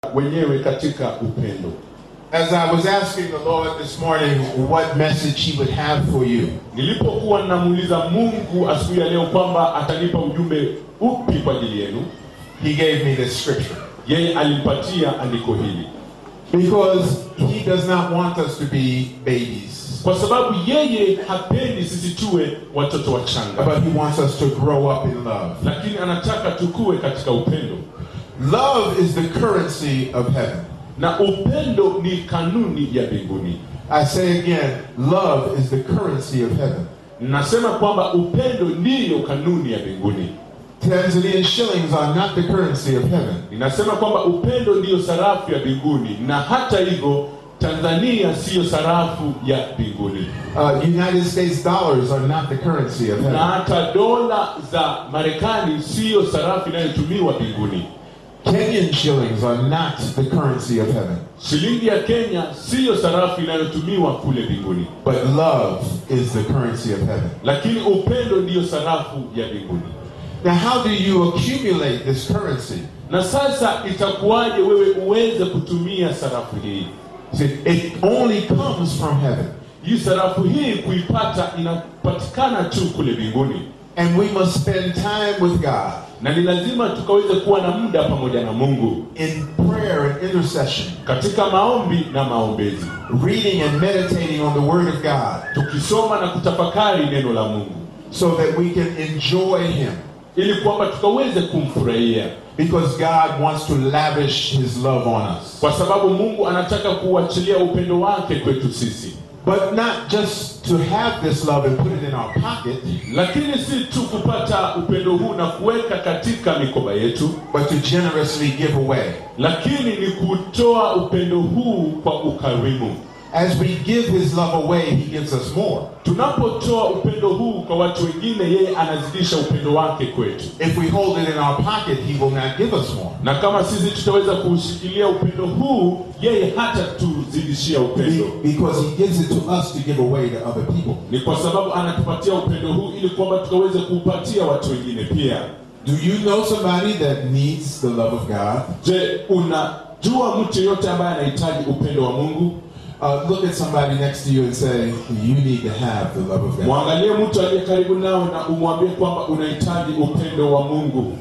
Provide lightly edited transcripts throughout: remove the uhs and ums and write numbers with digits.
wenyewe katika upendo. As I was asking the Lord this morning what message he would have for you, nilipokuwa namuuliza Mungu asubuhi ya leo kwamba atanipa ujumbe upi kwa ajili yenu, he gave me this scripture. Yeye alimpatia andiko hili. Because he does not want us to be babies. Kwa sababu yeye hapendi sisi tuwe watoto wachanga. But he wants us to grow up in love. Lakini anataka tukue katika upendo. Love is the currency of heaven. Na upendo ni kanuni ya mbinguni. I say again, love is the currency of heaven. Nasema kwamba upendo ndiyo kanuni ya mbinguni. Tanzanian shillings are not the currency of heaven. Ninasema kwamba upendo ndiyo sarafu ya mbinguni, na hata hivyo Tanzania siyo sarafu ya mbinguni. United States dollars are not the currency of heaven. Na hata dola za Marekani siyo sarafu inayotumiwa mbinguni. Kenyan shillings are not the currency of heaven. Shilingi ya Kenya siyo sarafu inayotumiwa kule mbinguni. But love is the currency of heaven. Lakini upendo ndiyo sarafu ya mbinguni. Now how do you accumulate this currency? Na sasa itakuwaje wewe uweze kutumia sarafu hii? It only comes from heaven. Hii sarafu hii kuipata inapatikana tu kule mbinguni. And we must spend time with God. Na ni lazima tukaweze kuwa na muda pamoja na Mungu. In prayer and intercession. Katika maombi na maombezi. Reading and meditating on the word of God. Tukisoma na kutafakari neno la Mungu. So that we can enjoy him. Ili kwamba tukaweze kumfurahia. Because God wants to lavish his love on us. Kwa sababu Mungu anataka kuachilia upendo wake kwetu sisi. But not just to have this love and put it in our pocket. Lakini si tu kupata upendo huu na kuweka katika mikoba yetu. But to generously give away. Lakini ni kutoa upendo huu kwa ukarimu. As we give his love away, he gives us more. Tunapotoa upendo huu kwa watu wengine, yeye anazidisha upendo wake kwetu. If we hold it in our pocket, he will not give us more. Na kama sisi tutaweza kushikilia upendo huu, yeye hata tuzidishia upendo. Because he gives it to us to give away to other people. Ni kwa sababu anatupatia upendo huu ili kwamba tukaweze kuupatia watu wengine pia. Do you know somebody that needs the love of God? Je, unajua mtu yote ambaye anahitaji upendo wa Mungu? Look at somebody next to you and say, you need to have the love of God. Mwangalie mtu aliye karibu nawe na umwambie kwamba unahitaji upendo wa Mungu.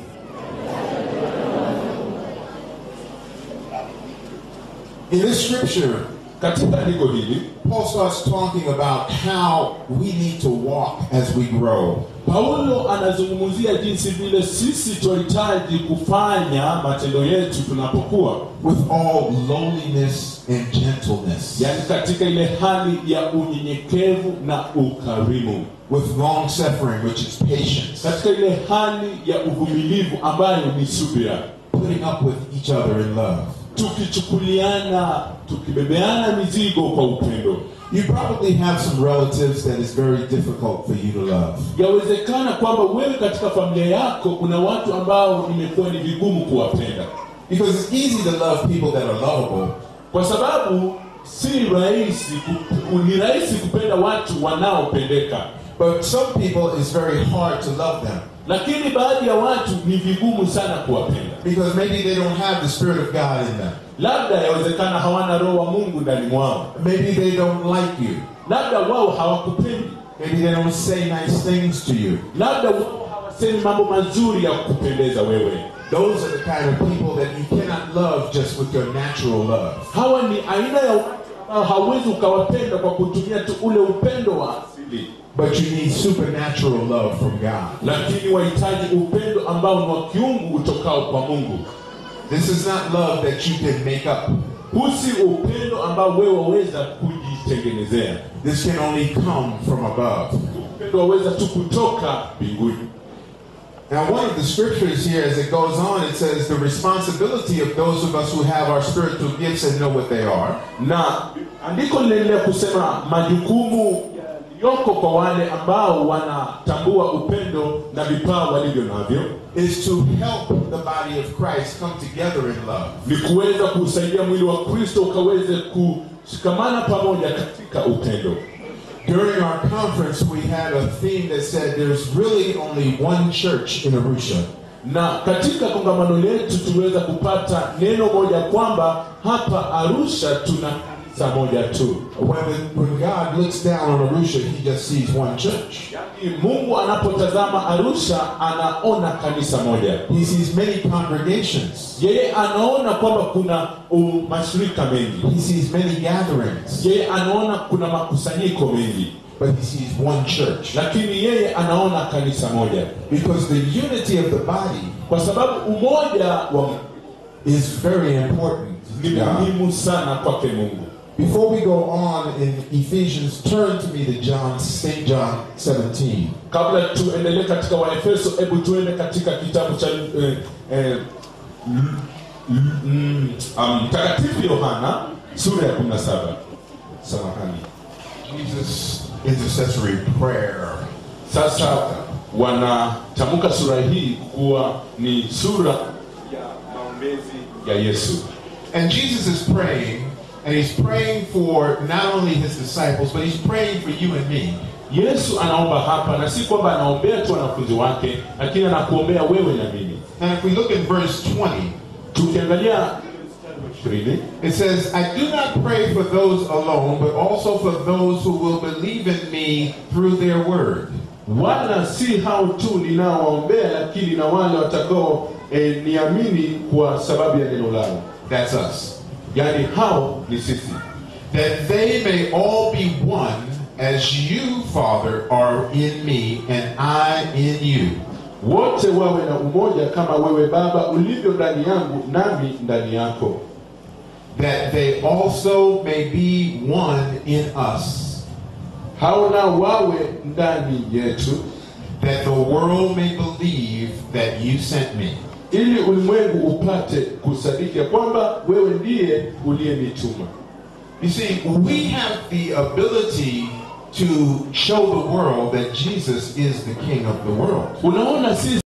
In this scripture, katika andiko hili, Paul starts talking about how we need to walk as we grow. Paulo anazungumzia jinsi vile sisi tunahitaji kufanya matendo yetu tunapokuwa. With all lowliness and gentleness. Yani katika ile hali ya unyenyekevu na ukarimu. With long suffering, which is patience. Katika ile hali ya uvumilivu ambayo ni subira. Putting up with each other in love. Tukichukuliana, tukibebeana mizigo kwa upendo. You probably have some relatives that is very difficult for you to love. Yawezekana kwamba wewe katika familia yako kuna watu ambao imekuwa ni vigumu kuwapenda. Because it's easy to love people that are lovable. Kwa sababu ni rahisi kupenda watu wanaopendeka. But some people it's very hard to love them. Lakini baadhi ya watu ni vigumu sana kuwapenda. Because maybe they don't have the Spirit of God in them. Labda yawezekana hawana roho wa Mungu ndani mwao. Maybe they don't like you. Labda wao hawakupendi. Maybe they don't say nice things to you. Labda wao hawasemi mambo mazuri ya kukupendeza wewe. Those are the kind of people that you cannot love just with your natural love. Hawa ni aina ya watu ambao hauwezi ukawapenda kwa kutumia tu ule upendo wa asili. But you need supernatural love from God. Lakini wahitaji upendo ambao ni wa kiungu utokao kwa Mungu. This is not love that you can make up. Husi upendo ambao wewe waweza kujitengenezea. This can only come from above. Upendo waweza tu kutoka mbinguni. Now one of the scriptures here as it goes on, it says the responsibility of those of us who have our spiritual gifts and know what they are. Na andiko linaendelea kusema majukumu yoko kwa wale ambao wanatambua upendo na vipawa walivyo navyo is to help the body of Christ come together in love. Ni kuweza kusaidia mwili wa Kristo ukaweze kushikamana pamoja katika upendo. During our conference we had a theme that said there's really only one church in Arusha. Na katika kongamano letu tuweza kupata neno moja kwamba hapa Arusha tuna kanisa moja tu. When God looks down on Arusha, he just sees one church. Mungu anapotazama Arusha anaona kanisa moja. He sees many congregations. Yeye anaona kwamba kuna mashirika mengi. He sees many gatherings. Yeye anaona kuna makusanyiko mengi. But he sees one church. Lakini yeye anaona kanisa moja. Because the unity of the body, kwa sababu umoja wa is very important. Ni muhimu sana kwake Mungu. Before we go on in Ephesians, turn to me to St. John 17. Kabla tuendelee katika Waefeso, hebu tuende katika kitabu cha Mtakatifu Yohana sura ya 17. Samahani. Jesus intercessory prayer. Sasa wanatamka sura hii kuwa ni sura ya maombezi ya Yesu. And Jesus is praying, and he's praying for not only his disciples, but he's praying for you and me. Yesu anaomba hapa, na si kwamba anaombea tu wanafunzi wake, lakini anakuombea wewe na mimi. And if we look in verse 20, tukiangalia it says, I do not pray for those alone, but also for those who will believe in me through their word. Wala si hao tu ninaowaombea, lakini na wale watakao niamini kwa sababu ya neno lao. That's us. Yani hao ni sisi. That they may all be one, as you, Father, are in me and I in you. Wote wawe na umoja kama wewe Baba ulivyo ndani yangu nami ndani yako. That they also may be one in us. Hao na wawe ndani yetu. That the world may believe that you sent me. Ili ulimwengu upate kusadiki kwamba wewe ndiye uliyenituma. You see, we have the ability to show the world that Jesus is the King of the world. Unaona sisi